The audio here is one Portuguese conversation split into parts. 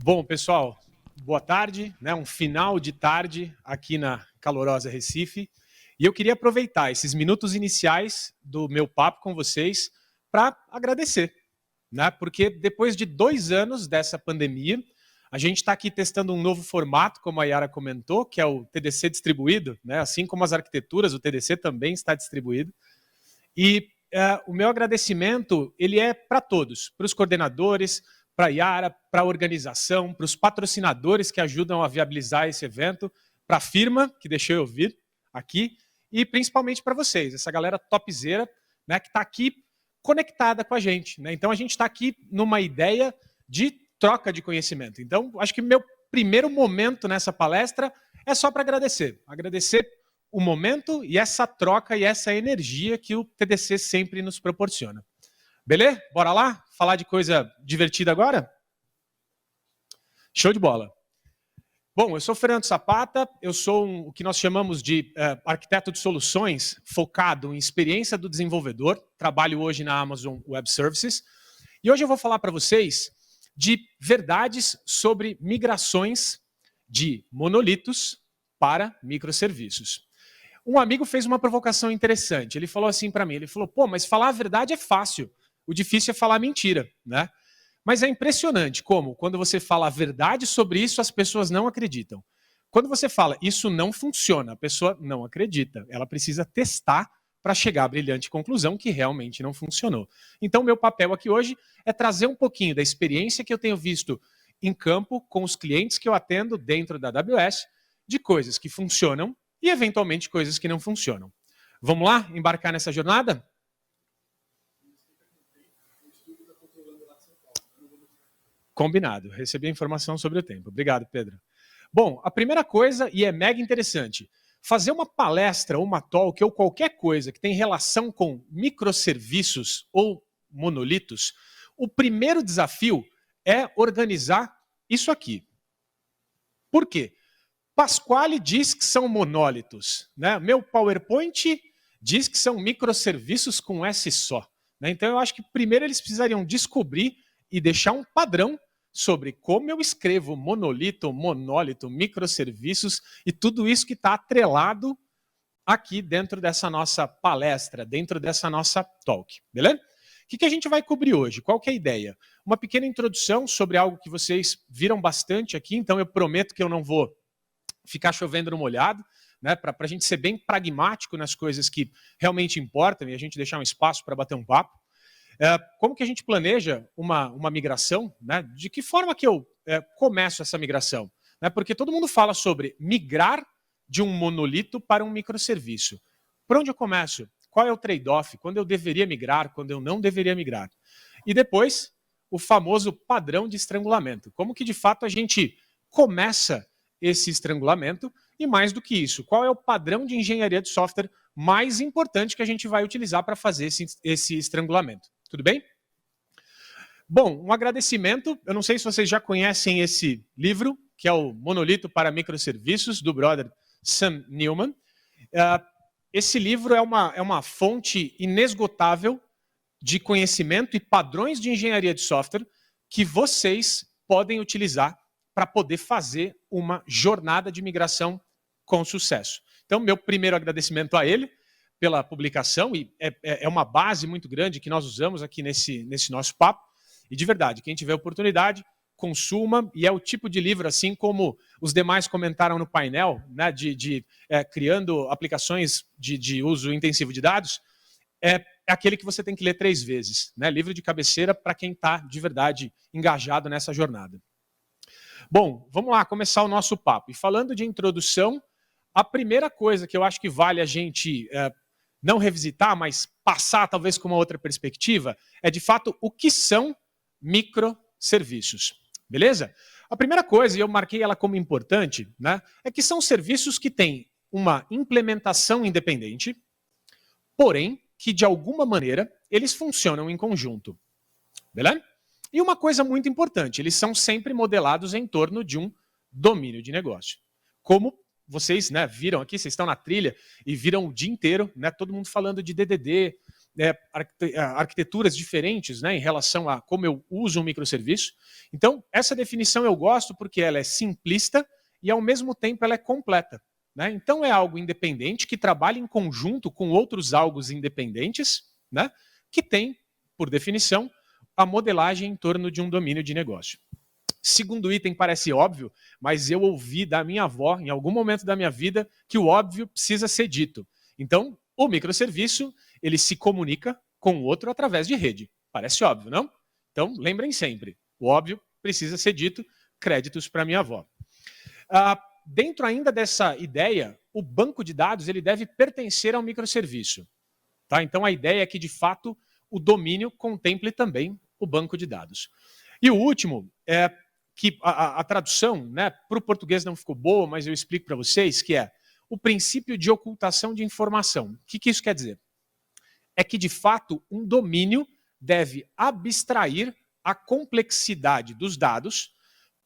Bom, pessoal, boa tarde, né? Um final de tarde aqui na calorosa Recife. E eu queria aproveitar esses minutos iniciais do meu papo com vocês para agradecer, né? Porque depois de 2 anos dessa pandemia, a gente está aqui testando um novo formato, como a Yara comentou, que é o TDC distribuído, né? Assim como as arquiteturas, o TDC também está distribuído. E o meu agradecimento ele é para todos, para os coordenadores, para a Yara, para a organização, para os patrocinadores que ajudam a viabilizar esse evento, para a firma que deixou eu vir aqui e principalmente para vocês, essa galera topzera, né, que está aqui conectada com a gente, né? Então a gente está aqui numa ideia de troca de conhecimento. Então acho que meu primeiro momento nessa palestra é só para agradecer o momento e essa troca e essa energia que o TDC sempre nos proporciona. Beleza? Bora lá? Falar de coisa divertida agora? Show de bola. Bom, eu sou Fernando Zapata, eu sou o que nós chamamos de arquiteto de soluções focado em experiência do desenvolvedor, trabalho hoje na Amazon Web Services, e hoje eu vou falar para vocês de verdades sobre migrações de monolitos para microserviços. Um amigo fez uma provocação interessante, ele falou assim para mim, ele falou, pô, mas falar a verdade é fácil, o difícil é falar mentira, né? Mas é impressionante como, quando você fala a verdade sobre isso, as pessoas não acreditam. Quando você fala, isso não funciona, a pessoa não acredita. Ela precisa testar para chegar à brilhante conclusão que realmente não funcionou. Então, meu papel aqui hoje é trazer um pouquinho da experiência que eu tenho visto em campo com os clientes que eu atendo dentro da AWS, de coisas que funcionam e, eventualmente, coisas que não funcionam. Vamos lá embarcar nessa jornada? Combinado. Recebi a informação sobre o tempo. Obrigado, Pedro. Bom, a primeira coisa, e é mega interessante, fazer uma palestra, uma talk ou qualquer coisa que tem relação com microserviços ou monolitos, o primeiro desafio é organizar isso aqui. Por quê? Pasquale diz que são monólitos, né? Meu PowerPoint diz que são microserviços com S só. Né? Então eu acho que primeiro eles precisariam descobrir e deixar um padrão sobre como eu escrevo monolito, monólito, microserviços e tudo isso que está atrelado aqui dentro dessa nossa palestra, dentro dessa nossa talk, beleza? O que a gente vai cobrir hoje? Qual que é a ideia? Uma pequena introdução sobre algo que vocês viram bastante aqui, então eu prometo que eu não vou ficar chovendo no molhado, né, para a gente ser bem pragmático nas coisas que realmente importam e a gente deixar um espaço para bater um papo. Como que a gente planeja uma migração? Né? De que forma que eu começo essa migração? Né? Porque todo mundo fala sobre migrar de um monolito para um microserviço. Por onde eu começo? Qual é o trade-off? Quando eu deveria migrar? Quando eu não deveria migrar? E depois, o famoso padrão de estrangulamento. Como que, de fato, a gente começa esse estrangulamento? E mais do que isso, qual é o padrão de engenharia de software mais importante que a gente vai utilizar para fazer esse estrangulamento? Tudo bem? Bom, um agradecimento. Eu não sei se vocês já conhecem esse livro, que é o Monolito para Microserviços, do brother Sam Newman. Esse livro é uma fonte inesgotável de conhecimento e padrões de engenharia de software que vocês podem utilizar para poder fazer uma jornada de migração com sucesso. Então, meu primeiro agradecimento a ele pela publicação, e é uma base muito grande que nós usamos aqui nesse nosso papo. E de verdade, quem tiver oportunidade, consuma, e é o tipo de livro, assim como os demais comentaram no painel, né, criando aplicações de uso intensivo de dados, é aquele que você tem que ler 3 vezes. Né, livro de cabeceira para quem está de verdade engajado nessa jornada. Bom, vamos lá começar o nosso papo. E falando de introdução, a primeira coisa que eu acho que vale a gente não revisitar, mas passar talvez com uma outra perspectiva, é de fato o que são microserviços. Beleza? A primeira coisa, e eu marquei ela como importante, né, é que são serviços que têm uma implementação independente, porém que de alguma maneira eles funcionam em conjunto. Beleza? E uma coisa muito importante, eles são sempre modelados em torno de um domínio de negócio. Como vocês, né, viram aqui, vocês estão na trilha e viram o dia inteiro, né, todo mundo falando de DDD, arquiteturas diferentes, né, em relação a como eu uso um microserviço. Então, essa definição eu gosto porque ela é simplista e, ao mesmo tempo, ela é completa. Né? Então, é algo independente que trabalha em conjunto com outros algos independentes, né, que tem, por definição, a modelagem em torno de um domínio de negócio. Segundo item parece óbvio, mas eu ouvi da minha avó, em algum momento da minha vida, que o óbvio precisa ser dito. Então, o microserviço, ele se comunica com o outro através de rede. Parece óbvio, não? Então, lembrem sempre, o óbvio precisa ser dito, créditos para minha avó. Dentro ainda dessa ideia, o banco de dados ele deve pertencer ao microserviço. Tá? Então, a ideia é que, de fato, o domínio contemple também o banco de dados. E o último é que a tradução, né, para o português não ficou boa, mas eu explico para vocês, que é o princípio de ocultação de informação. O que isso quer dizer? É que, de fato, um domínio deve abstrair a complexidade dos dados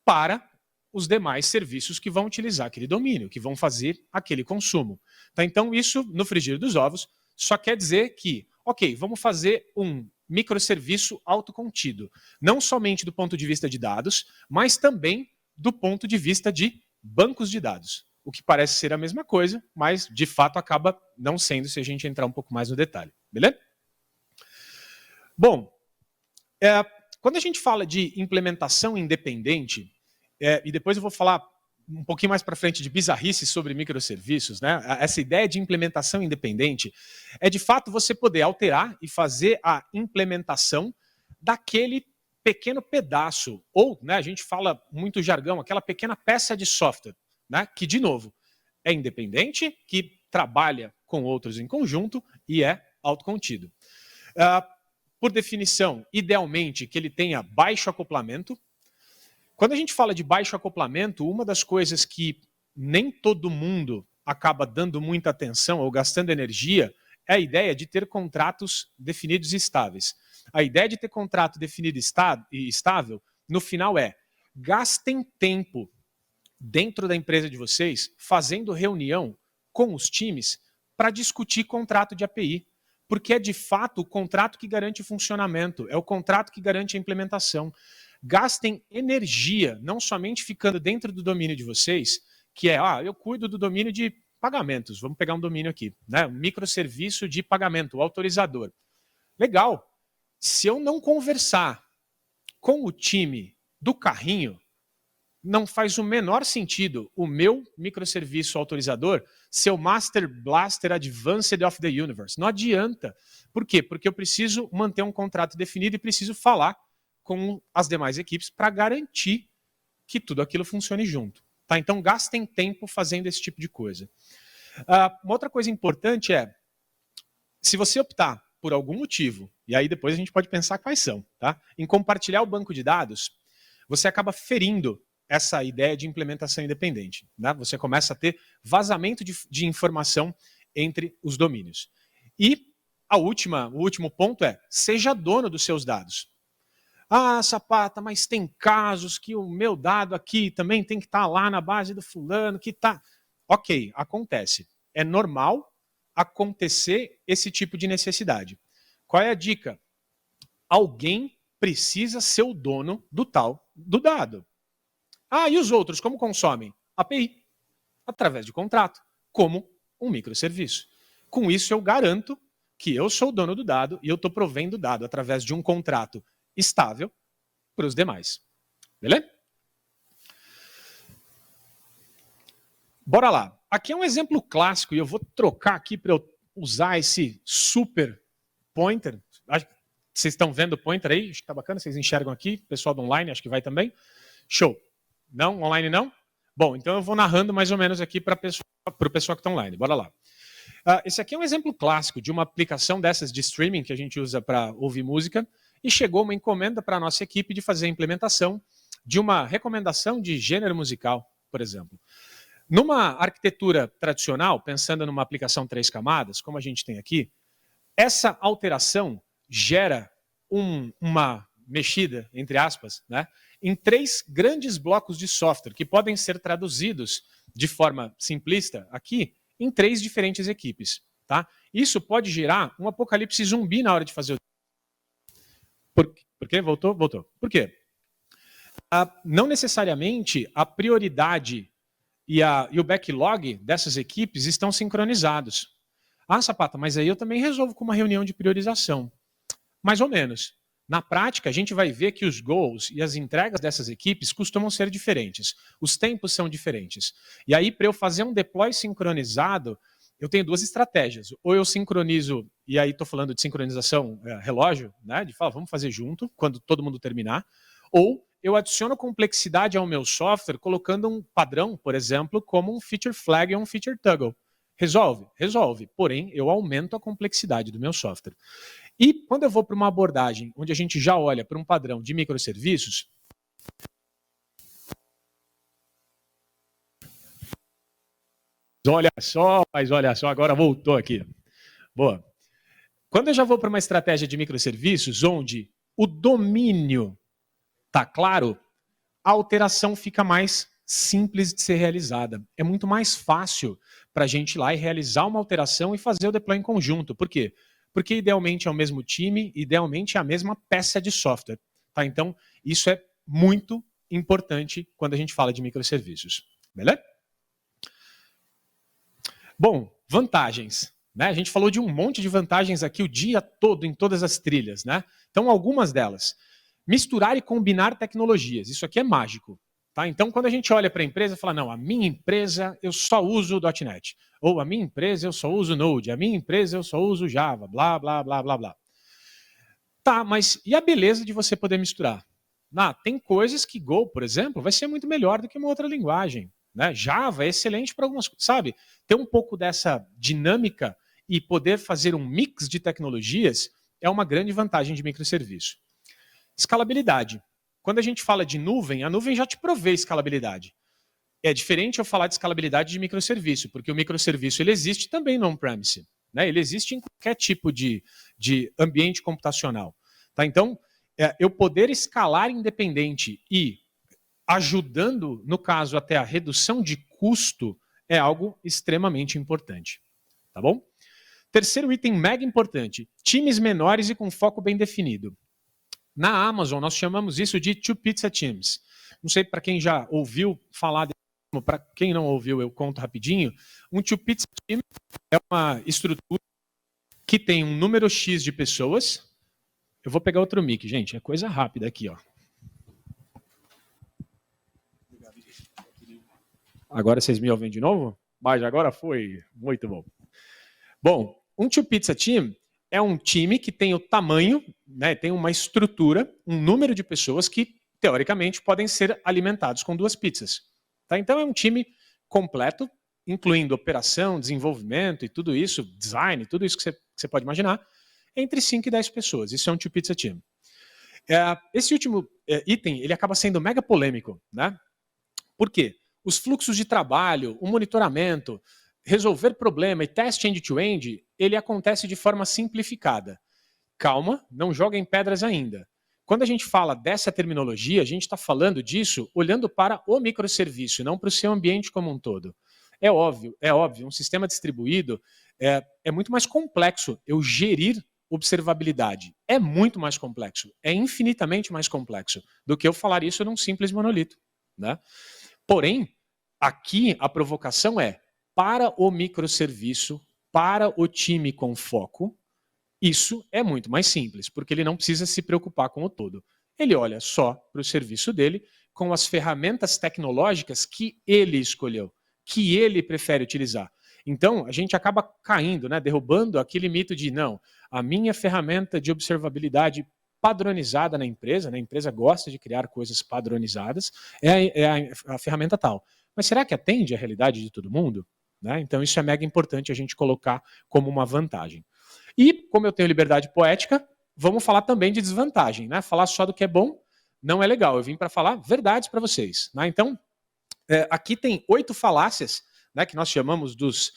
para os demais serviços que vão utilizar aquele domínio, que vão fazer aquele consumo. Tá? Então, isso, no frigir dos ovos, só quer dizer que, ok, vamos fazer um microserviço autocontido, não somente do ponto de vista de dados, mas também do ponto de vista de bancos de dados. O que parece ser a mesma coisa, mas de fato acaba não sendo se a gente entrar um pouco mais no detalhe. Beleza? Bom, quando a gente fala de implementação independente, e depois eu vou falar um pouquinho mais para frente de bizarrice sobre microserviços, né? Essa ideia de implementação independente é, de fato, você poder alterar e fazer a implementação daquele pequeno pedaço, ou, né, a gente fala muito jargão, aquela pequena peça de software, né, que, de novo, é independente, que trabalha com outros em conjunto e é autocontido. Por definição, idealmente, que ele tenha baixo acoplamento. Quando a gente fala de baixo acoplamento, uma das coisas que nem todo mundo acaba dando muita atenção ou gastando energia é a ideia de ter contratos definidos e estáveis. A ideia de ter contrato definido e estável, no final gastem tempo dentro da empresa de vocês fazendo reunião com os times para discutir contrato de API. Porque é, de fato, o contrato que garante o funcionamento, é o contrato que garante a implementação. Gastem energia, não somente ficando dentro do domínio de vocês, que é, eu cuido do domínio de pagamentos, vamos pegar um domínio aqui, né? Um microserviço de pagamento, o autorizador. Legal. Se eu não conversar com o time do carrinho, não faz o menor sentido o meu microserviço autorizador ser o Master Blaster Advanced of the Universe. Não adianta. Por quê? Porque eu preciso manter um contrato definido e preciso falar com as demais equipes para garantir que tudo aquilo funcione junto. Tá? Então, gastem tempo fazendo esse tipo de coisa. Uma outra coisa importante é, se você optar por algum motivo, e aí depois a gente pode pensar quais são, tá? Em compartilhar o banco de dados, você acaba ferindo essa ideia de implementação independente. Né? Você começa a ter vazamento de informação entre os domínios. E o último ponto é, seja dono dos seus dados. Sapata, mas tem casos que o meu dado aqui também tem que estar lá na base do fulano, que está... Ok, acontece. É normal acontecer esse tipo de necessidade. Qual é a dica? Alguém precisa ser o dono do dado. E os outros, como consomem? API, através de contrato, como um microserviço. Com isso, eu garanto que eu sou o dono do dado e eu estou provendo o dado através de um contrato estável para os demais. Beleza? Bora lá. Aqui é um exemplo clássico e eu vou trocar aqui para eu usar esse super pointer. Acho que vocês estão vendo o pointer aí? Acho que está bacana, vocês enxergam aqui. Pessoal do online, acho que vai também. Show. Não? Online não? Bom, então eu vou narrando mais ou menos aqui para o pessoal que está online. Bora lá. Esse aqui é um exemplo clássico de uma aplicação dessas de streaming que a gente usa para ouvir música e chegou uma encomenda para a nossa equipe de fazer a implementação de uma recomendação de gênero musical, por exemplo. Numa arquitetura tradicional, pensando numa aplicação 3 camadas, como a gente tem aqui, essa alteração gera uma mexida, entre aspas, né, em 3 grandes blocos de software que podem ser traduzidos de forma simplista aqui em 3 diferentes equipes. Tá? Isso pode gerar um apocalipse zumbi na hora de fazer o... Por quê? Voltou? Voltou. Por quê? Não necessariamente a prioridade e o backlog dessas equipes estão sincronizados. Ah, Sapata, mas aí eu também resolvo com uma reunião de priorização. Mais ou menos. Na prática, a gente vai ver que os goals e as entregas dessas equipes costumam ser diferentes. Os tempos são diferentes. E aí, para eu fazer um deploy sincronizado, eu tenho duas estratégias. Ou eu sincronizo, e aí estou falando de sincronização relógio, né, de falar, vamos fazer junto, quando todo mundo terminar. Ou eu adiciono complexidade ao meu software colocando um padrão, por exemplo, como um feature flag ou um feature toggle. Resolve? Resolve. Porém, eu aumento a complexidade do meu software. E quando eu vou para uma abordagem onde a gente já olha para um padrão de microserviços, olha só, agora voltou aqui. Boa. Quando eu já vou para uma estratégia de microserviços onde o domínio está claro, a alteração fica mais simples de ser realizada. É muito mais fácil para a gente ir lá e realizar uma alteração e fazer o deploy em conjunto. Por quê? Porque idealmente é o mesmo time, idealmente é a mesma peça de software. Tá? Então, isso é muito importante quando a gente fala de microserviços. Beleza? Bom, vantagens. Né? A gente falou de um monte de vantagens aqui o dia todo, em todas as trilhas. Né? Então, algumas delas. Misturar e combinar tecnologias. Isso aqui é mágico. Tá? Então, quando a gente olha para a empresa, fala, não, a minha empresa eu só uso o .NET. Ou a minha empresa eu só uso Node. A minha empresa eu só uso Java. Blá, blá, blá, blá, blá. Tá, mas e a beleza de você poder misturar? Tem coisas que Go, por exemplo, vai ser muito melhor do que uma outra linguagem. Né? Java é excelente para algumas coisas. Sabe? Ter um pouco dessa dinâmica e poder fazer um mix de tecnologias é uma grande vantagem de microserviço. Escalabilidade. Quando a gente fala de nuvem, a nuvem já te provê escalabilidade. É diferente eu falar de escalabilidade de microserviço, porque o microserviço ele existe também no on-premise. Né? Ele existe em qualquer tipo de ambiente computacional. Tá? Então, eu poder escalar independente e ajudando, no caso, até a redução de custo, é algo extremamente importante. Tá bom? Terceiro item mega importante, times menores e com foco bem definido. Na Amazon, nós chamamos isso de Two Pizza Teams. Não sei para quem já ouviu falar disso, para quem não ouviu, eu conto rapidinho. Um Two Pizza Team é uma estrutura que tem um número X de pessoas. Eu vou pegar outro mic, gente, é coisa rápida aqui, ó. Agora vocês me ouvem de novo? Mas agora foi muito bom. Bom, um Two Pizza Team é um time que tem o tamanho, né, tem uma estrutura, um número de pessoas que, teoricamente, podem ser alimentados com 2 pizzas. Tá? Então é um time completo, incluindo operação, desenvolvimento e tudo isso, design, tudo isso que você pode imaginar, entre 5 e 10 pessoas. Isso é um Two Pizza Team. Esse último item, ele acaba sendo mega polêmico. Né? Por quê? Os fluxos de trabalho, o monitoramento, resolver problema e teste end-to-end, ele acontece de forma simplificada. Calma, não joguem pedras ainda. Quando a gente fala dessa terminologia, a gente está falando disso olhando para o microserviço, não para o seu ambiente como um todo. É óbvio, um sistema distribuído é muito mais complexo eu gerir observabilidade. É muito mais complexo, é infinitamente mais complexo do que eu falar isso num simples monolito. Né? Porém, aqui a provocação é para o microserviço, para o time com foco, isso é muito mais simples, porque ele não precisa se preocupar com o todo. Ele olha só para o serviço dele com as ferramentas tecnológicas que ele escolheu, que ele prefere utilizar. Então, a gente acaba caindo, né, derrubando aquele mito de, não, a minha ferramenta de observabilidade padronizada na empresa, né, a empresa gosta de criar coisas padronizadas, é a ferramenta tal. Mas será que atende à realidade de todo mundo? Né? Então, isso é mega importante a gente colocar como uma vantagem. E, como eu tenho liberdade poética, vamos falar também de desvantagem. Né? Falar só do que é bom não é legal. Eu vim para falar verdades para vocês. Né? Então, aqui tem 8 falácias, né, que nós chamamos dos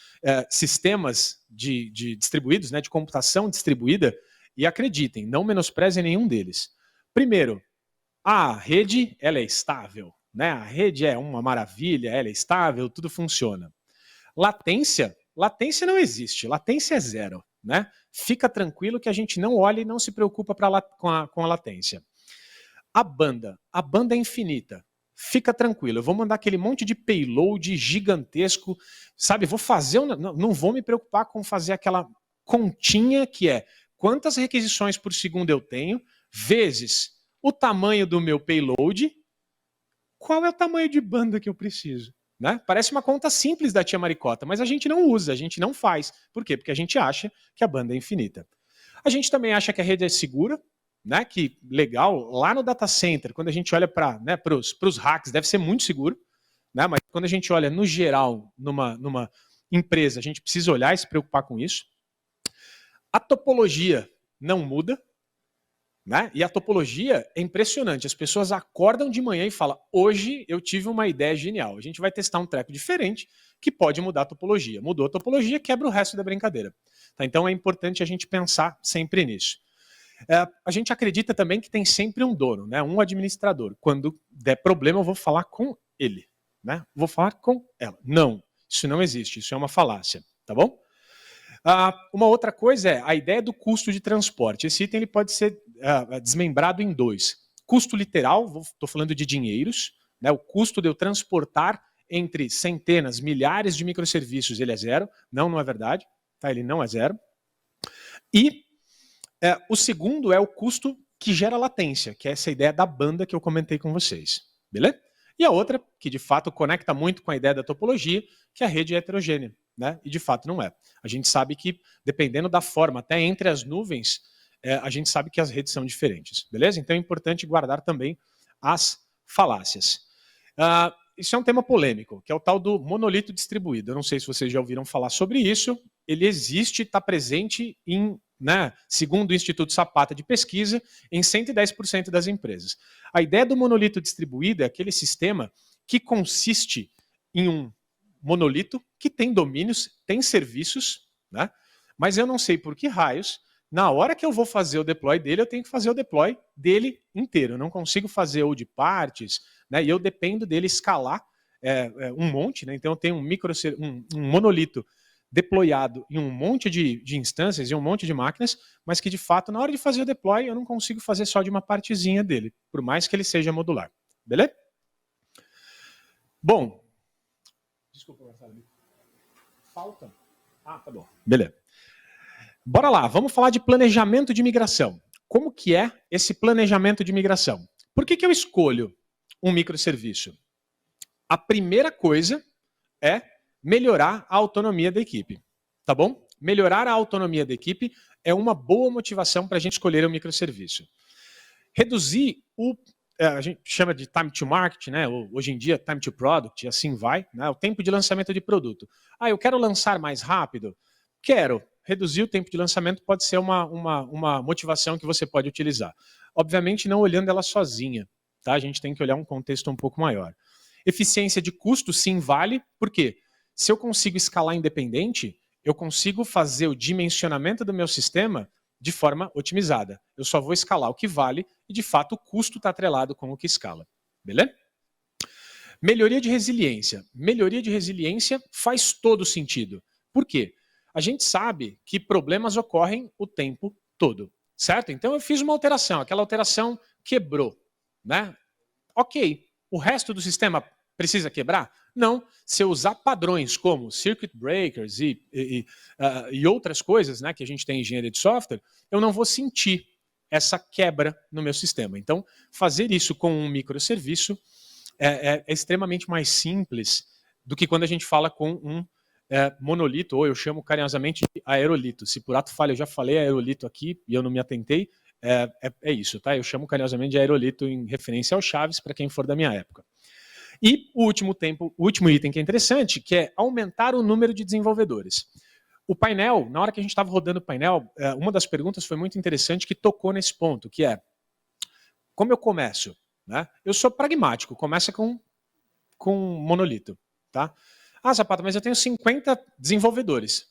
sistemas de distribuídos, né, de computação distribuída, e acreditem, não menosprezem nenhum deles. Primeiro, a rede ela é estável. Né? A rede é uma maravilha, ela é estável, tudo funciona. Latência latência não existe, latência é zero, né? Fica tranquilo que a gente não olha e não se preocupa com a latência. A banda é infinita. Fica tranquilo, eu vou mandar aquele monte de payload gigantesco, sabe? Vou fazer, não vou me preocupar com fazer aquela continha que é quantas requisições por segundo eu tenho, vezes o tamanho do meu payload, qual é o tamanho de banda que eu preciso? Né? Parece uma conta simples da tia Maricota, mas a gente não usa, a gente não faz. Por quê? Porque a gente acha que a banda é infinita. A gente também acha que a rede é segura, né? Que legal, lá no data center, quando a gente olha para os hacks, deve ser muito seguro, né? Mas quando a gente olha no geral, numa empresa, a gente precisa olhar e se preocupar com isso. A topologia não muda, né? E a topologia é impressionante. As pessoas acordam de manhã e falam: hoje eu tive uma ideia genial. A gente vai testar um treco diferente que pode mudar a topologia. Mudou a topologia, quebra o resto da brincadeira. Tá? Então é importante a gente pensar sempre nisso. A gente acredita também que tem sempre um dono, né? Um administrador. Quando der problema, eu vou falar com ele. Né? Vou falar com ela. Não, isso não existe. Isso é uma falácia. Tá bom? Uma outra coisa é a ideia do custo de transporte. Esse item ele pode ser desmembrado em dois. Custo literal, estou falando de dinheiros, né? O custo de eu transportar entre centenas, milhares de microserviços, ele é zero. Não é verdade. Tá? Ele não é zero. E o segundo é o custo que gera latência, que é essa ideia da banda que eu comentei com vocês. Beleza? E a outra, que de fato conecta muito com a ideia da topologia, que a rede é heterogênea. Né? E de fato não é. A gente sabe que, dependendo da forma, até entre as nuvens, a gente sabe que as redes são diferentes. Beleza? Então é importante guardar também as falácias. Isso é um tema polêmico, que é o tal do monolito distribuído. Eu não sei se vocês já ouviram falar sobre isso. Ele existe, está presente em, né, segundo o Instituto Zapata de Pesquisa, em 110% das empresas. A ideia do monolito distribuído é aquele sistema que consiste em um monolito que tem domínios, tem serviços, né? Mas eu não sei por que raios, na hora que eu vou fazer o deploy dele, eu tenho que fazer o deploy dele inteiro. Eu não consigo fazer o de partes, né? E eu dependo dele escalar um monte, né? Então eu tenho um monolito deployado em um monte de instâncias, em um monte de máquinas, mas que de fato, na hora de fazer o deploy, eu não consigo fazer só de uma partezinha dele, por mais que ele seja modular. Beleza? Bom, desculpa, Marcelo. Falta? Tá bom. Beleza. Bora lá, vamos falar de planejamento de migração. Como que é esse planejamento de migração? Por que eu escolho um microserviço? A primeira coisa é melhorar a autonomia da equipe. Tá bom? Melhorar a autonomia da equipe é uma boa motivação para a gente escolher um microserviço. Reduzir a gente chama de time to market, né? Hoje em dia time to product, e assim vai, né? O tempo de lançamento de produto. Eu quero lançar mais rápido? Quero. Reduzir o tempo de lançamento pode ser uma motivação que você pode utilizar. Obviamente não olhando ela sozinha, tá? A gente tem que olhar um contexto um pouco maior. Eficiência de custo, sim, vale. Por quê? Se eu consigo escalar independente, eu consigo fazer o dimensionamento do meu sistema de forma otimizada. Eu só vou escalar o que vale e, de fato, o custo está atrelado com o que escala. Beleza? Melhoria de resiliência. Melhoria de resiliência faz todo sentido. Por quê? A gente sabe que problemas ocorrem o tempo todo, certo? Então eu fiz uma alteração, aquela alteração quebrou, né? Ok, o resto do sistema precisa quebrar? Não. Se eu usar padrões como circuit breakers e outras coisas, né, que a gente tem em engenharia de software, eu não vou sentir essa quebra no meu sistema. Então, fazer isso com um microserviço é extremamente mais simples do que quando a gente fala com um monolito, ou eu chamo carinhosamente de aerolito. Se por ato falha eu já falei aerolito aqui e eu não me atentei, é isso, tá? Eu chamo carinhosamente de aerolito em referência ao Chaves, para quem for da minha época. E o último item que é interessante, que é aumentar o número de desenvolvedores. O painel, na hora que a gente estava rodando o painel, uma das perguntas foi muito interessante que tocou nesse ponto, que é, como eu começo? Né? Eu sou pragmático, começa com um monolito. Tá? Zapata, mas eu tenho 50 desenvolvedores.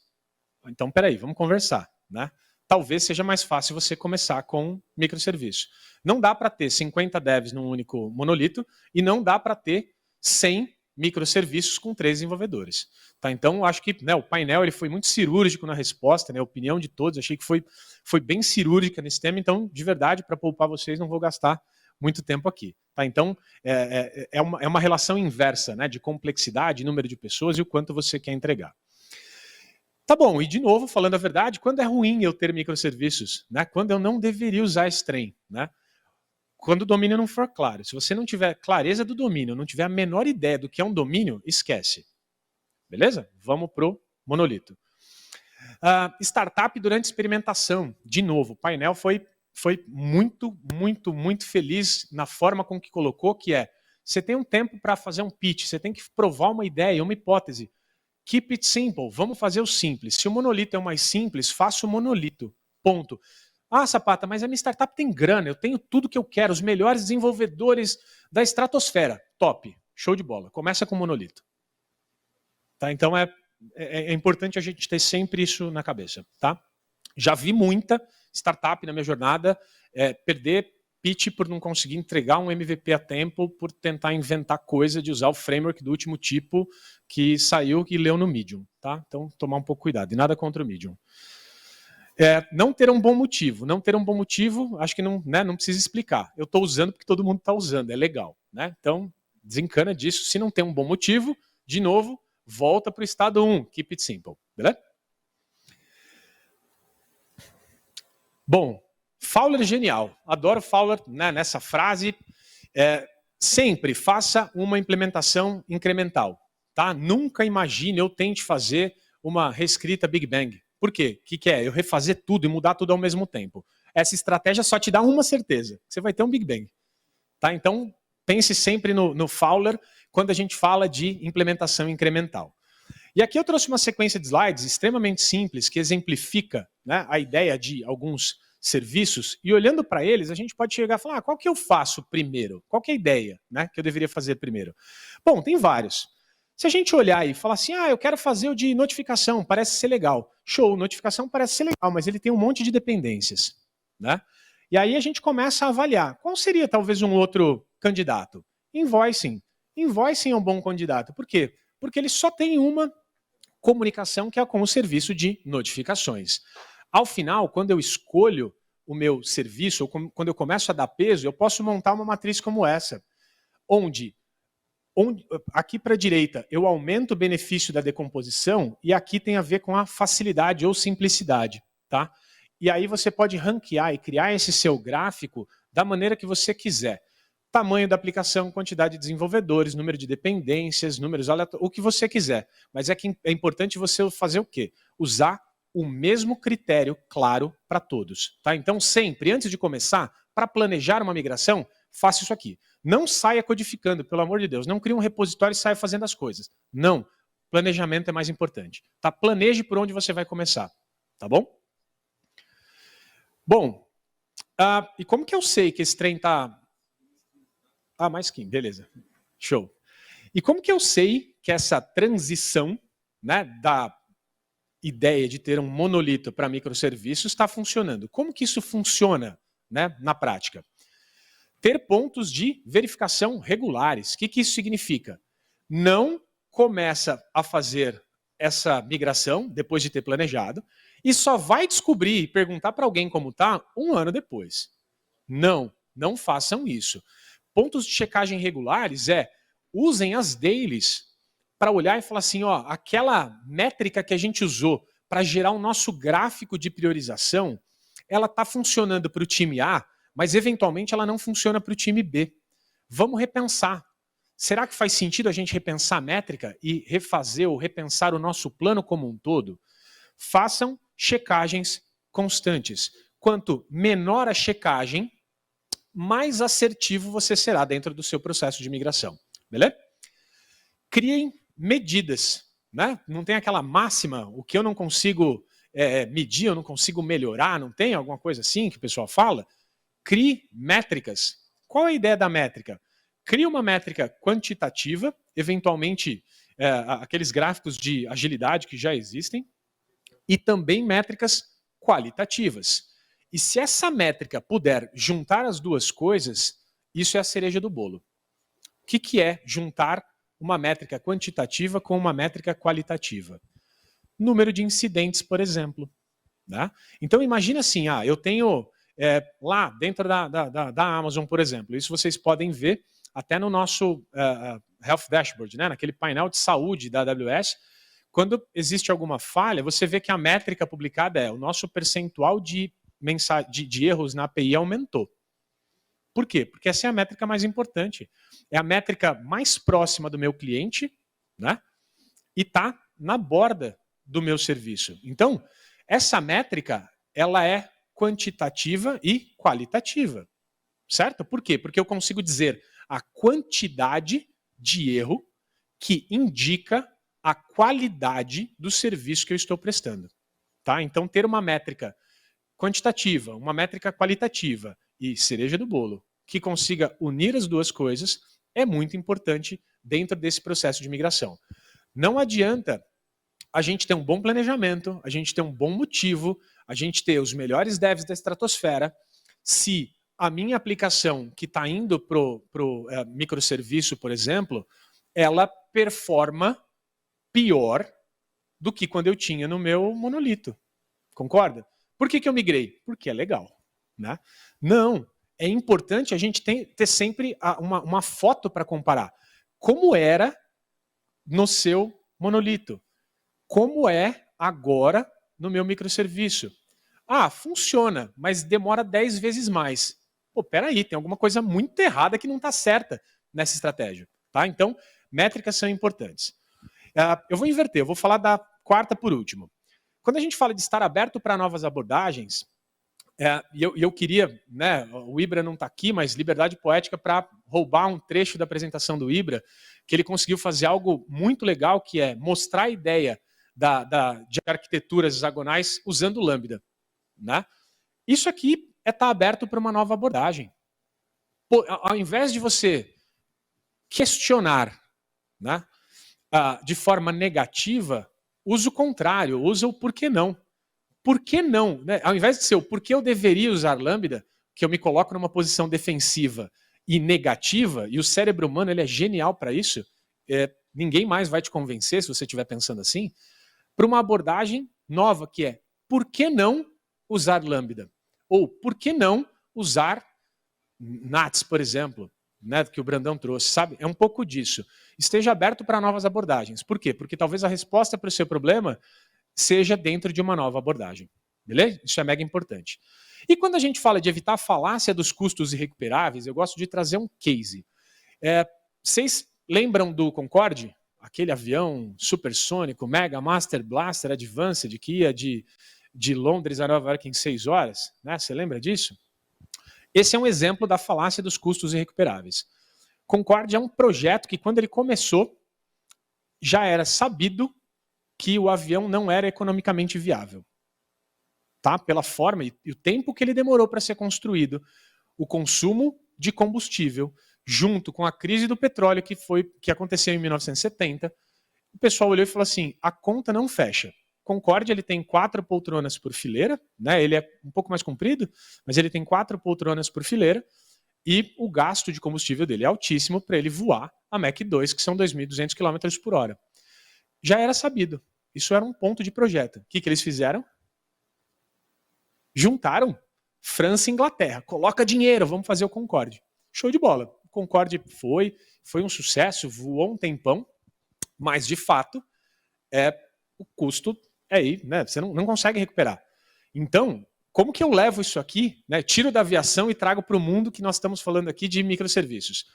Então, peraí, vamos conversar. Né? Talvez seja mais fácil você começar com microserviço. Não dá para ter 50 devs num único monolito e não dá para ter 100 microserviços com 3 desenvolvedores. Tá? Então, acho que, né, o painel ele foi muito cirúrgico na resposta, né, a opinião de todos, achei que foi bem cirúrgica nesse tema, então, de verdade, para poupar vocês, não vou gastar muito tempo aqui. Tá? Então, é uma relação inversa, né, de complexidade, número de pessoas e o quanto você quer entregar. Tá bom, e de novo, falando a verdade, quando é ruim eu ter microserviços? Né? Quando eu não deveria usar esse trem? Né? Quando o domínio não for claro. Se você não tiver clareza do domínio, não tiver a menor ideia do que é um domínio, esquece. Beleza? Vamos pro monolito. Startup durante experimentação. De novo, o painel foi muito, muito, muito feliz na forma com que colocou, que é, você tem um tempo para fazer um pitch, você tem que provar uma ideia, uma hipótese. Keep it simple, vamos fazer o simples. Se o monolito é o mais simples, faça o monolito. Ponto. Ah, Sapata, mas a minha startup tem grana, eu tenho tudo que eu quero, os melhores desenvolvedores da estratosfera. Top, show de bola. Começa com o monolito. Tá? Então é importante a gente ter sempre isso na cabeça. Tá? Já vi muita startup na minha jornada perder pitch por não conseguir entregar um MVP a tempo, por tentar inventar coisa de usar o framework do último tipo que saiu e leu no Medium. Tá? Então, tomar um pouco cuidado. E nada contra o Medium. Não ter um bom motivo. Não ter um bom motivo, acho que não precisa explicar. Eu estou usando porque todo mundo está usando, é legal. Né? Então, desencana disso. Se não tem um bom motivo, de novo, volta para o estado 1, keep it simple. Beleza? Bom, Fowler genial. Adoro Fowler, né, nessa frase. Sempre faça uma implementação incremental. Tá? Nunca imagine ou tente fazer uma reescrita Big Bang. Por quê? O que é? Eu refazer tudo e mudar tudo ao mesmo tempo. Essa estratégia só te dá uma certeza. Você vai ter um Big Bang. Tá? Então, pense sempre no Fowler quando a gente fala de implementação incremental. E aqui eu trouxe uma sequência de slides extremamente simples que exemplifica, né, a ideia de alguns serviços, e olhando para eles, a gente pode chegar e falar, qual que eu faço primeiro? Qual que é a ideia, né, que eu deveria fazer primeiro? Bom, tem vários. Se a gente olhar e falar assim, eu quero fazer o de notificação, parece ser legal. Show, notificação parece ser legal, mas ele tem um monte de dependências. Né? E aí a gente começa a avaliar, qual seria talvez um outro candidato? Invoicing. Invoicing é um bom candidato. Por quê? Porque ele só tem uma comunicação que é com o serviço de notificações. Ao final, quando eu escolho o meu serviço, ou quando eu começo a dar peso, eu posso montar uma matriz como essa, onde aqui para a direita eu aumento o benefício da decomposição e aqui tem a ver com a facilidade ou simplicidade. Tá? E aí você pode ranquear e criar esse seu gráfico da maneira que você quiser. Tamanho da aplicação, quantidade de desenvolvedores, número de dependências, números aleatórios, o que você quiser. Mas é importante você fazer o quê? Usar o mesmo critério claro para todos. Tá? Então, sempre, antes de começar, para planejar uma migração, faça isso aqui. Não saia codificando, pelo amor de Deus. Não crie um repositório e saia fazendo as coisas. Não. Planejamento é mais importante. Tá? Planeje por onde você vai começar. Tá bom? Bom, e como que eu sei que esse trem está... mais 15, beleza. Show. E como que eu sei que essa transição, né, da ideia de ter um monolito para microserviços está funcionando? Como que isso funciona, né, na prática? Ter pontos de verificação regulares. O que isso significa? Não começa a fazer essa migração depois de ter planejado e só vai descobrir e perguntar para alguém como está um ano depois. Não façam isso. Pontos de checagem regulares usem as dailies para olhar e falar assim, aquela métrica que a gente usou para gerar o nosso gráfico de priorização, ela está funcionando para o time A, mas eventualmente ela não funciona para o time B. Vamos repensar. Será que faz sentido a gente repensar a métrica e refazer ou repensar o nosso plano como um todo? Façam checagens constantes. Quanto menor a checagem, mais assertivo você será dentro do seu processo de migração. Beleza? Criem medidas. Né? Não tem aquela máxima, o que eu não consigo medir, eu não consigo melhorar, não tem alguma coisa assim que o pessoal fala? Crie métricas. Qual é a ideia da métrica? Crie uma métrica quantitativa, eventualmente aqueles gráficos de agilidade que já existem, e também métricas qualitativas. E se essa métrica puder juntar as duas coisas, isso é a cereja do bolo. O que é juntar uma métrica quantitativa com uma métrica qualitativa? Número de incidentes, por exemplo. Né? Então imagina assim, eu tenho lá dentro da Amazon, por exemplo, isso vocês podem ver até no nosso Health Dashboard, né? Naquele painel de saúde da AWS. Quando existe alguma falha, você vê que a métrica publicada é o nosso percentual de erros na API aumentou. Por quê? Porque essa é a métrica mais importante. É a métrica mais próxima do meu cliente, né? E está na borda do meu serviço. Então, essa métrica, ela é quantitativa e qualitativa, certo? Por quê? Porque eu consigo dizer a quantidade de erro que indica a qualidade do serviço que eu estou prestando. Tá? Então, ter uma métrica quantitativa, uma métrica qualitativa e cereja do bolo, que consiga unir as duas coisas, é muito importante dentro desse processo de migração. Não adianta a gente ter um bom planejamento, a gente ter um bom motivo, a gente ter os melhores devs da estratosfera, se a minha aplicação que está indo para o microserviço, por exemplo, ela performa pior do que quando eu tinha no meu monolito. Concorda? Por que eu migrei? Porque é legal. Né? Não, é importante a gente ter sempre uma foto para comparar. Como era no seu monolito? Como é agora no meu microserviço? Funciona, mas demora 10 vezes mais. Pô, peraí, tem alguma coisa muito errada que não está certa nessa estratégia. Tá? Então, métricas são importantes. Eu vou inverter, eu vou falar da quarta por último. Quando a gente fala de estar aberto para novas abordagens, eu queria, né, o Ibra não está aqui, mas liberdade poética para roubar um trecho da apresentação do Ibra, que ele conseguiu fazer algo muito legal, que é mostrar a ideia de arquiteturas hexagonais usando Lambda. Né? Isso aqui é estar aberto para uma nova abordagem. Pô, ao invés de você questionar, né, de forma negativa, usa o contrário, usa o porquê não. Por que não? Né? Ao invés de ser o porquê eu deveria usar Lambda, que eu me coloco numa posição defensiva e negativa, e o cérebro humano ele é genial para isso, ninguém mais vai te convencer se você estiver pensando assim, para uma abordagem nova, que é por que não usar Lambda? Ou por que não usar NATS, por exemplo, né, que o Brandão trouxe, sabe? É um pouco disso. Esteja aberto para novas abordagens. Por quê? Porque talvez a resposta para o seu problema seja dentro de uma nova abordagem. Beleza? Isso é mega importante. E quando a gente fala de evitar a falácia dos custos irrecuperáveis, eu gosto de trazer um case. Vocês lembram do Concorde? Aquele avião supersônico, Mega Master Blaster Advanced, que ia de Londres a Nova York em 6 horas? Né? Você lembra disso? Esse é um exemplo da falácia dos custos irrecuperáveis. Concorde é um projeto que, quando ele começou, já era sabido que o avião não era economicamente viável. Tá? Pela forma e o tempo que ele demorou para ser construído, o consumo de combustível, junto com a crise do petróleo que aconteceu em 1970, o pessoal olhou e falou assim, a conta não fecha. Concorde ele tem 4 poltronas por fileira, né? Ele é um pouco mais comprido, mas ele tem 4 poltronas por fileira, e o gasto de combustível dele é altíssimo para ele voar a Mach 2, que são 2.200 km por hora. Já era sabido. Isso era um ponto de projeto. O que eles fizeram? Juntaram França e Inglaterra. Coloca dinheiro, vamos fazer o Concorde. Show de bola. O Concorde foi um sucesso, voou um tempão, mas, de fato, o custo é aí, né? Você não consegue recuperar. Então, como que eu levo isso aqui, né? Tiro da aviação e trago para o mundo que nós estamos falando aqui de microserviços?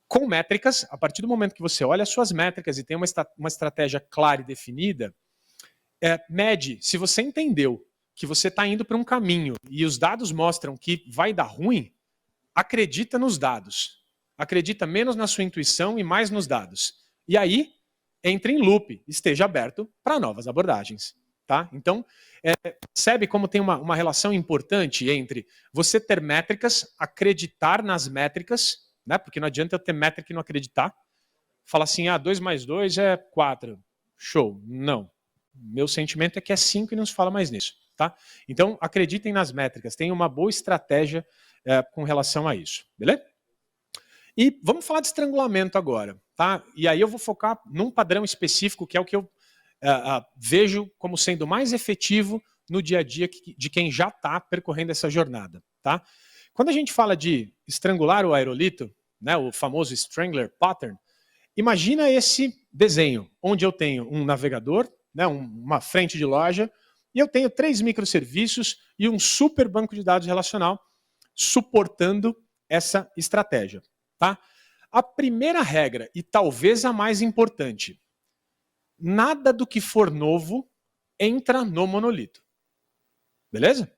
Com métricas, a partir do momento que você olha as suas métricas e tem uma estratégia clara e definida, mede, se você entendeu que você está indo para um caminho e os dados mostram que vai dar ruim, acredita nos dados. Acredita menos na sua intuição e mais nos dados. E aí, entre em loop, esteja aberto para novas abordagens. Tá? Então, percebe como tem uma relação importante entre você ter métricas, acreditar nas métricas, né? Porque não adianta eu ter métrica e não acreditar. Falar assim, 2 mais 2 é 4. Show. Não. Meu sentimento é que é 5 e não se fala mais nisso. Tá? Então, acreditem nas métricas. Tenham uma boa estratégia com relação a isso. Beleza? E vamos falar de estrangulamento agora. tá? E aí eu vou focar num padrão específico, que é o que eu vejo como sendo mais efetivo no dia a dia de quem já está percorrendo essa jornada, tá? Quando a gente fala de estrangular o aerolito, né, o famoso Strangler Pattern, imagina esse desenho, onde eu tenho um navegador, né, uma frente de loja, e eu tenho 3 microserviços e um super banco de dados relacional suportando essa estratégia. Tá? A primeira regra, e talvez a mais importante, nada do que for novo entra no monolito. Beleza?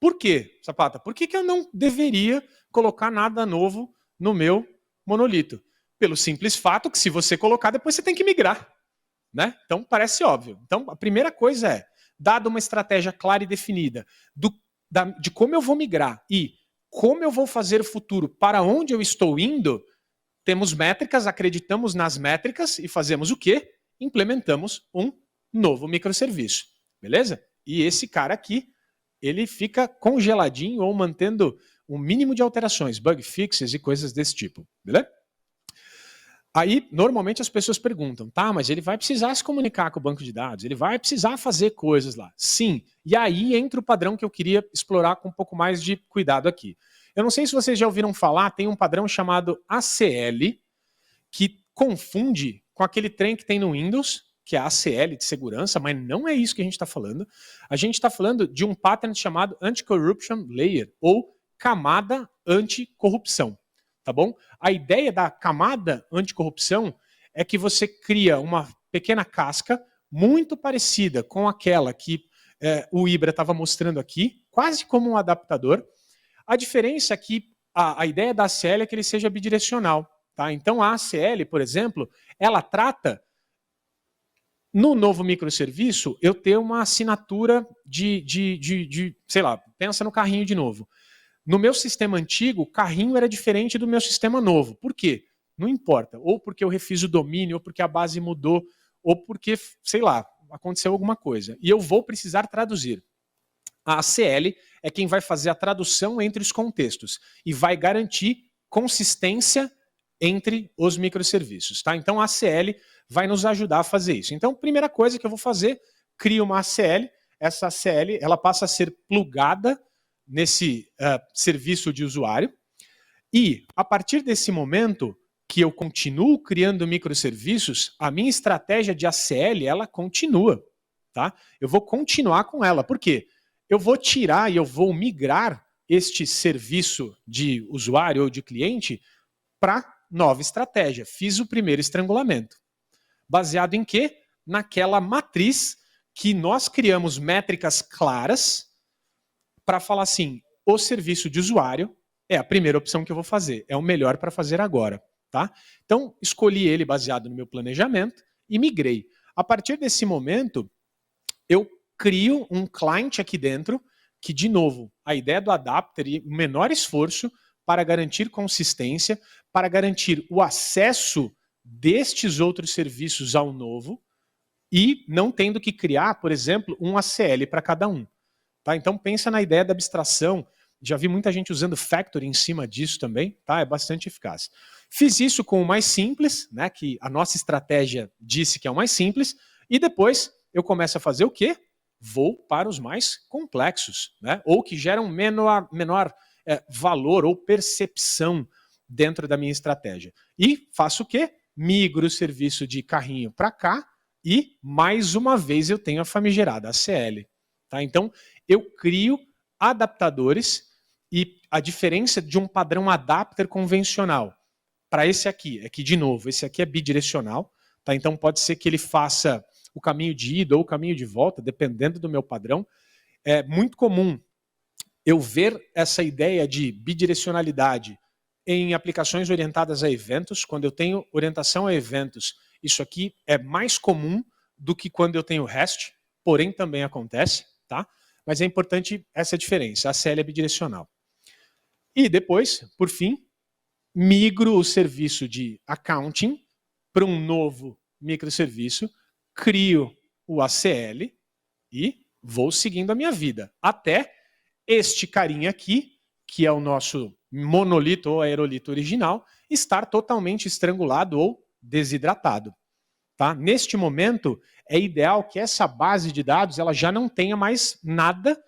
Por quê, Sapata? Por que eu não deveria colocar nada novo no meu monolito? Pelo simples fato que se você colocar, depois você tem que migrar. Né? Então parece óbvio. Então a primeira coisa é, dada uma estratégia clara e definida de como eu vou migrar e como eu vou fazer o futuro, para onde eu estou indo, temos métricas, acreditamos nas métricas e fazemos o quê? Implementamos um novo microserviço. Beleza? E esse cara aqui, ele fica congeladinho ou mantendo um mínimo de alterações, bug fixes e coisas desse tipo. Beleza? Aí, normalmente as pessoas perguntam, tá, mas ele vai precisar se comunicar com o banco de dados, ele vai precisar fazer coisas lá. Sim, e aí entra o padrão que eu queria explorar com um pouco mais de cuidado aqui. Eu não sei se vocês já ouviram falar, tem um padrão chamado ACL, que confunde com aquele trem que tem no Windows, que é a ACL de segurança, mas não é isso que a gente está falando. A gente está falando de um pattern chamado Anti-Corruption Layer, ou camada anticorrupção. Tá bom? A ideia da camada anticorrupção é que você cria uma pequena casca muito parecida com aquela que o Ibra estava mostrando aqui, quase como um adaptador. A diferença é que a ideia da ACL é que ele seja bidirecional. Tá? Então a ACL, por exemplo, ela trata no novo microserviço eu ter uma assinatura sei lá, pensa no carrinho de novo. No meu sistema antigo, o carrinho era diferente do meu sistema novo. Por quê? Não importa. Ou porque eu refiz o domínio, ou porque a base mudou, ou porque, sei lá, aconteceu alguma coisa. E eu vou precisar traduzir. A ACL é quem vai fazer a tradução entre os contextos e vai garantir consistência entre os microserviços. Tá? Então a ACL vai nos ajudar a fazer isso. Então, primeira coisa que eu vou fazer, crio uma ACL. Essa ACL ela passa a ser plugada nesse serviço de usuário, e a partir desse momento que eu continuo criando microserviços, a minha estratégia de ACL, ela continua. Tá? Eu vou continuar com ela. Por quê? Eu vou tirar e eu vou migrar este serviço de usuário ou de cliente para nova estratégia. Fiz o primeiro estrangulamento. Baseado em quê? Naquela matriz que nós criamos métricas claras para falar assim, o serviço de usuário é a primeira opção que eu vou fazer, é o melhor para fazer agora. Tá? Então, escolhi ele baseado no meu planejamento e migrei. A partir desse momento, eu crio um client aqui dentro que, de novo, a ideia do adapter e o menor esforço para garantir consistência, para garantir o acesso destes outros serviços ao novo e não tendo que criar, por exemplo, um ACL para cada um. Tá? Então pensa na ideia da abstração. Já vi muita gente usando Factory em cima disso também. Tá? É bastante eficaz. Fiz isso com o mais simples, né, que a nossa estratégia disse que é o mais simples, e depois eu começo a fazer o quê? Vou para os mais complexos, né, ou que geram menor valor ou percepção dentro da minha estratégia. E faço o quê? Migro o serviço de carrinho para cá e, mais uma vez, eu tenho a famigerada ACL. Tá? Então, eu crio adaptadores e a diferença de um padrão adapter convencional para esse aqui é que, de novo, esse aqui é bidirecional. Tá? Então, pode ser que ele faça o caminho de ida ou o caminho de volta, dependendo do meu padrão. É muito comum eu ver essa ideia de bidirecionalidade em aplicações orientadas a eventos. Quando eu tenho orientação a eventos, isso aqui é mais comum do que quando eu tenho REST, porém também acontece. Tá? Mas é importante essa diferença, a ACL é bidirecional. E depois, por fim, migro o serviço de accounting para um novo microserviço, crio o ACL e vou seguindo a minha vida. Até este carinha aqui, que é o nosso monolito ou aerolito original, estar totalmente estrangulado ou desidratado. Tá? Neste momento, é ideal que essa base de dados ela já não tenha mais nada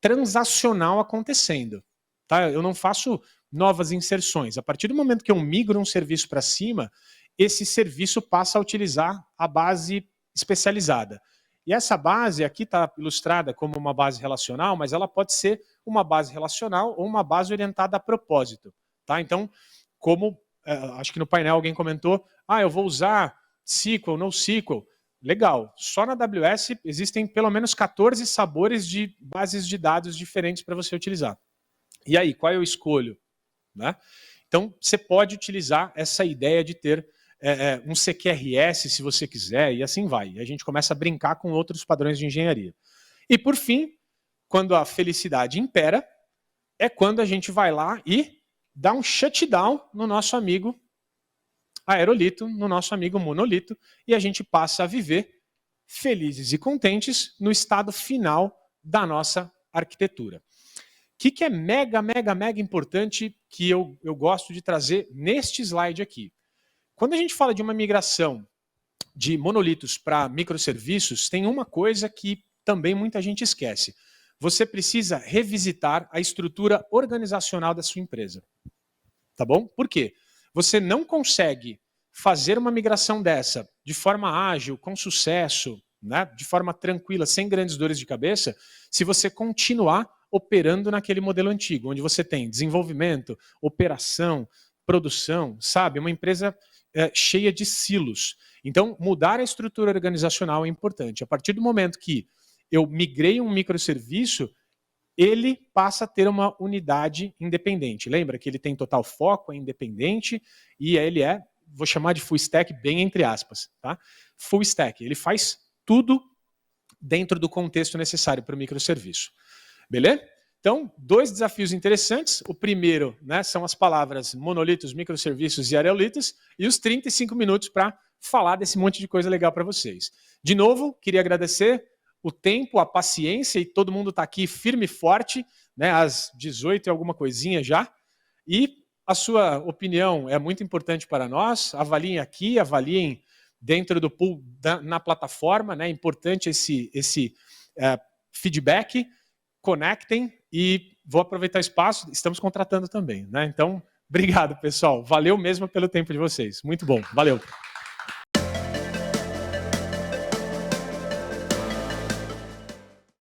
transacional acontecendo. Tá? Eu não faço novas inserções. A partir do momento que eu migro um serviço para cima, esse serviço passa a utilizar a base especializada. E essa base aqui está ilustrada como uma base relacional, mas ela pode ser uma base relacional ou uma base orientada a propósito. Tá? Então, como acho que no painel alguém comentou, eu vou usar SQL, NoSQL. Legal. Só na AWS existem pelo menos 14 sabores de bases de dados diferentes para você utilizar. E aí, qual eu escolho? Né? Então, você pode utilizar essa ideia de ter um CQRS, se você quiser, e assim vai. E a gente começa a brincar com outros padrões de engenharia. E, por fim, quando a felicidade impera, é quando a gente vai lá e dá um shutdown no nosso amigo Aerolito, no nosso amigo Monolito, e a gente passa a viver felizes e contentes no estado final da nossa arquitetura. O que é mega importante que eu gosto de trazer neste slide aqui? Quando a gente fala de uma migração de monolitos para microserviços, tem uma coisa que também muita gente esquece. Você precisa revisitar a estrutura organizacional da sua empresa. Tá bom? Por quê? Você não consegue fazer uma migração dessa de forma ágil, com sucesso, né, de forma tranquila, sem grandes dores de cabeça, se você continuar operando naquele modelo antigo, onde você tem desenvolvimento, operação, produção, sabe? Uma empresa cheia de silos. Então, mudar a estrutura organizacional é importante. A partir do momento que eu migrei um microserviço, ele passa a ter uma unidade independente. Lembra que ele tem total foco, é independente, e ele vou chamar de full stack bem entre aspas. Tá? Full stack, ele faz tudo dentro do contexto necessário para o microserviço. Beleza? Então, 2 desafios interessantes. O primeiro, né, são as palavras monolitos, microserviços e aerolitos, e os 35 minutos para falar desse monte de coisa legal para vocês. De novo, queria agradecer o tempo, a paciência, e todo mundo está aqui firme e forte, né, às 18 e alguma coisinha já. E a sua opinião é muito importante para nós. Avaliem aqui, avaliem dentro do pool na plataforma, né? É importante esse feedback. Conectem e vou aproveitar o espaço. Estamos contratando também, né? Então, obrigado, pessoal. Valeu mesmo pelo tempo de vocês. Muito bom. Valeu.